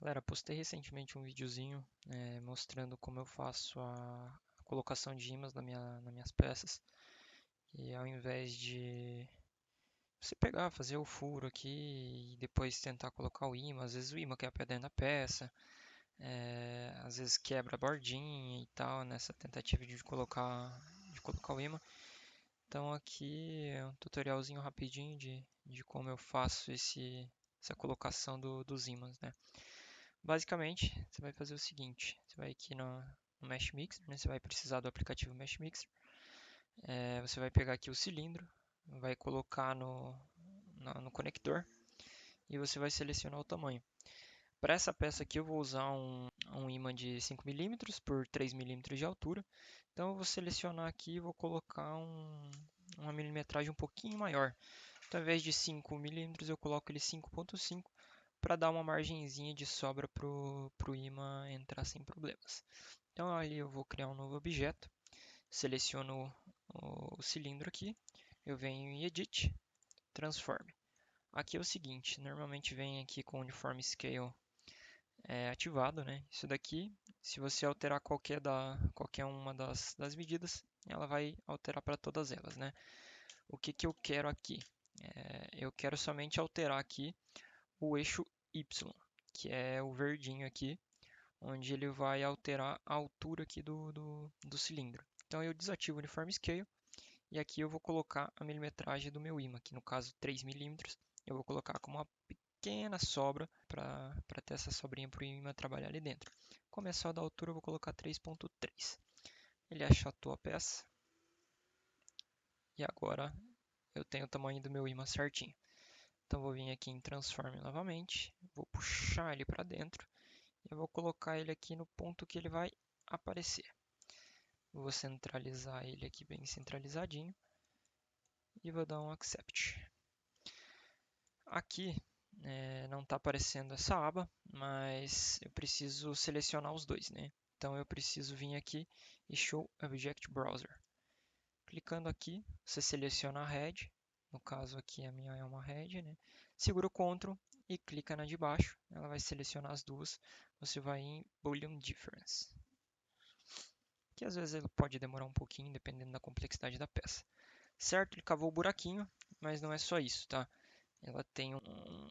Galera, postei recentemente um videozinho mostrando como eu faço a colocação de ímãs nas minhas peças. E ao invés de você pegar, fazer o furo aqui e depois tentar colocar o ímã, às vezes o ímã quebra dentro da peça, às vezes quebra a bordinha e tal, nessa tentativa de colocar o ímã. Então aqui é um tutorialzinho rapidinho de como eu faço essa colocação dos ímãs, né? Basicamente, você vai fazer o seguinte: você vai aqui no Mesh Mixer, né? Você vai precisar do aplicativo Mesh Mixer. Você vai pegar aqui o cilindro, vai colocar no conector e você vai selecionar o tamanho. Para essa peça aqui eu vou usar um ímã de 5 milímetros por 3 milímetros de altura. Então eu vou selecionar aqui e vou colocar uma milimetragem um pouquinho maior. Então, ao invés de 5 milímetros eu coloco ele 5,5 para dar uma margenzinha de sobra para o ímã entrar sem problemas. Então ali eu vou criar um novo objeto, seleciono o cilindro aqui, eu venho em Edit, Transform. Aqui é o seguinte, normalmente vem aqui com o Uniform Scale ativado, né? Isso daqui, se você alterar qualquer uma das medidas, ela vai alterar para todas elas, né? O que eu quero aqui? Eu quero somente alterar aqui o eixo Y, que é o verdinho aqui, onde ele vai alterar a altura aqui do cilindro. Então eu desativo o Uniform Scale e aqui eu vou colocar a milimetragem do meu ímã, aqui no caso 3 milímetros. Eu vou colocar como uma pequena sobra para ter essa sobrinha para o ímã trabalhar ali dentro. Começar da altura eu vou colocar 3,3. Ele achatou a peça e agora eu tenho o tamanho do meu ímã certinho. Então vou vir aqui em Transform novamente, vou puxar ele para dentro. Eu vou colocar ele aqui no ponto que ele vai aparecer. Vou centralizar ele aqui bem centralizadinho e vou dar um Accept. Aqui não está aparecendo essa aba, mas eu preciso selecionar os dois, né? Então eu preciso vir aqui e Show Object Browser. Clicando aqui, você seleciona a head, no caso aqui a minha é uma head, né? Segura o Ctrl e clica na de baixo, ela vai selecionar as duas. Você vai em Boolean Difference, que às vezes ele pode demorar um pouquinho, dependendo da complexidade da peça. Certo, ele cavou o buraquinho, mas não é só isso, tá? Ela tem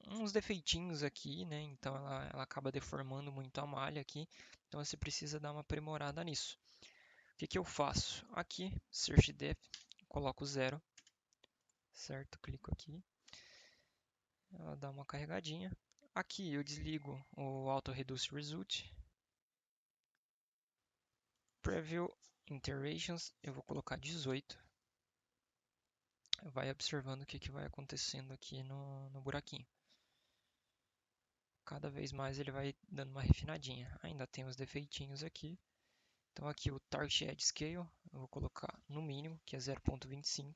uns defeitinhos aqui, né? Então ela acaba deformando muito a malha aqui. Então você precisa dar uma aprimorada nisso. O que eu faço? Aqui, Search Depth, coloco 0, certo? Clico aqui, ela dá uma carregadinha. Aqui eu desligo o Auto Reduce Result. Preview Iterations, eu vou colocar 18. Vai observando o que vai acontecendo aqui no buraquinho. Cada vez mais ele vai dando uma refinadinha. Ainda tem os defeitinhos aqui. Então aqui o Target Edge Scale, eu vou colocar no mínimo, que é 0,25.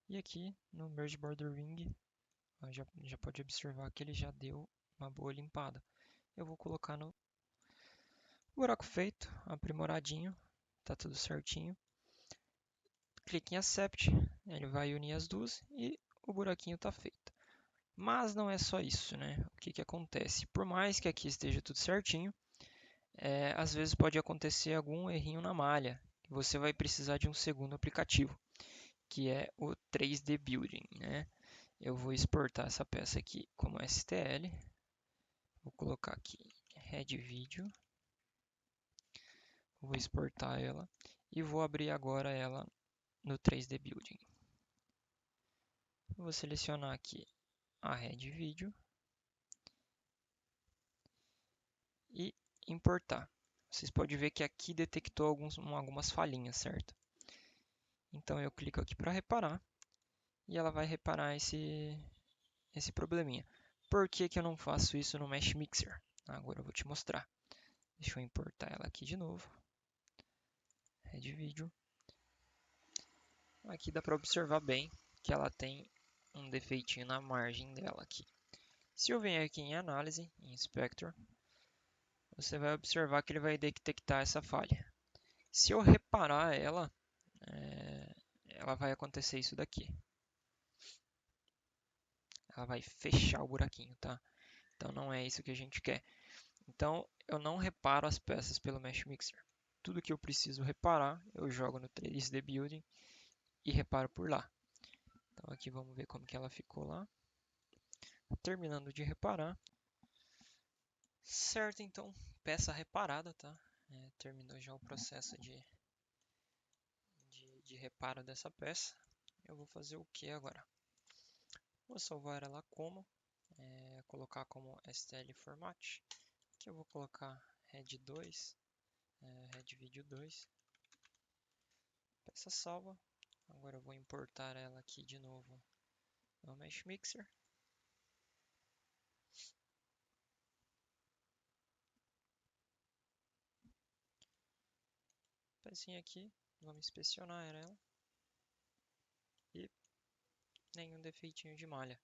E aqui no Merge Border Ring, já pode observar que ele já deu uma boa limpada. Eu vou colocar no buraco feito, aprimoradinho, tá tudo certinho. Clique em Accept, ele vai unir as duas e o buraquinho está feito. Mas não é só isso, né? O que acontece? Por mais que aqui esteja tudo certinho, às vezes pode acontecer algum errinho na malha. Você vai precisar de um segundo aplicativo, que é o 3D Building, né? Eu vou exportar essa peça aqui como STL. Vou colocar aqui Head Video. Vou exportar ela e vou abrir agora ela no 3D Building. Vou selecionar aqui a Head Video e importar. Vocês podem ver que aqui detectou algumas falhinhas, certo? Então eu clico aqui para reparar e ela vai reparar esse probleminha. Por que eu não faço isso no Mesh Mixer? Agora eu vou te mostrar. Deixa eu importar ela aqui de novo. Head Video. Aqui dá para observar bem que ela tem um defeitinho na margem dela aqui. Se eu venho aqui em Análise, em Inspector, você vai observar que ele vai detectar essa falha. Se eu reparar ela, ela vai acontecer isso daqui. Ela vai fechar o buraquinho, tá? Então não é isso que a gente quer. Então eu não reparo as peças pelo Mesh Mixer. Tudo que eu preciso reparar, eu jogo no 3D Building e reparo por lá. Então aqui vamos ver como que ela ficou lá. Terminando de reparar. Certo, então, peça reparada, tá? Terminou já o processo de reparo dessa peça. Eu vou fazer o que agora? Vou salvar ela como, colocar como STL format, que eu vou colocar Red 2, Red Video 2, peça salva. Agora eu vou importar ela aqui de novo no Mesh Mixer. Pecinha aqui, vamos inspecionar ela e nenhum defeitinho de malha.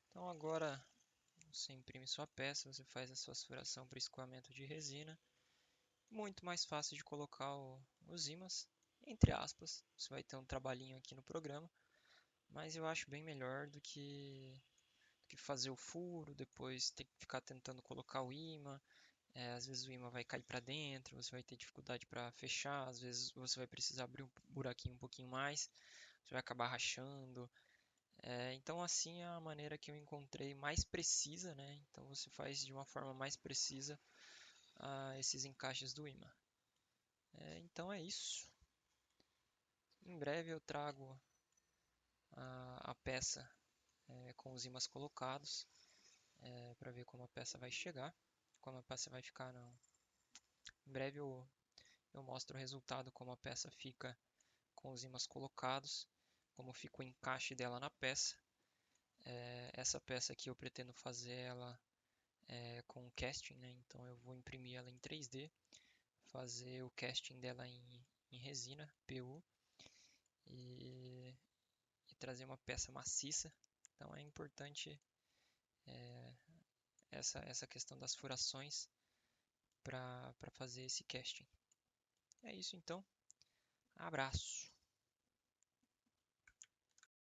Então agora você imprime sua peça, você faz a sua furação para escoamento de resina. Muito mais fácil de colocar os ímãs, entre aspas. Você vai ter um trabalhinho aqui no programa, mas eu acho bem melhor do que fazer o furo, depois ter que ficar tentando colocar o ímã. Às vezes o ímã vai cair para dentro, você vai ter dificuldade para fechar, às vezes você vai precisar abrir um buraquinho um pouquinho mais, você vai acabar rachando. Então assim é a maneira que eu encontrei mais precisa, né? Então você faz de uma forma mais precisa esses encaixes do ímã. Então é isso. Em breve eu trago a peça com os ímãs colocados para ver como a peça vai chegar, como a peça vai ficar. Não. Em breve eu mostro o resultado, como a peça fica com os ímãs colocados, como fica o encaixe dela na peça. Essa peça aqui eu pretendo fazer ela com casting, né? Então eu vou imprimir ela em 3D, fazer o casting dela em resina, PU, e trazer uma peça maciça. Então é importante essa questão das furações para fazer esse casting. É isso então. Abraço!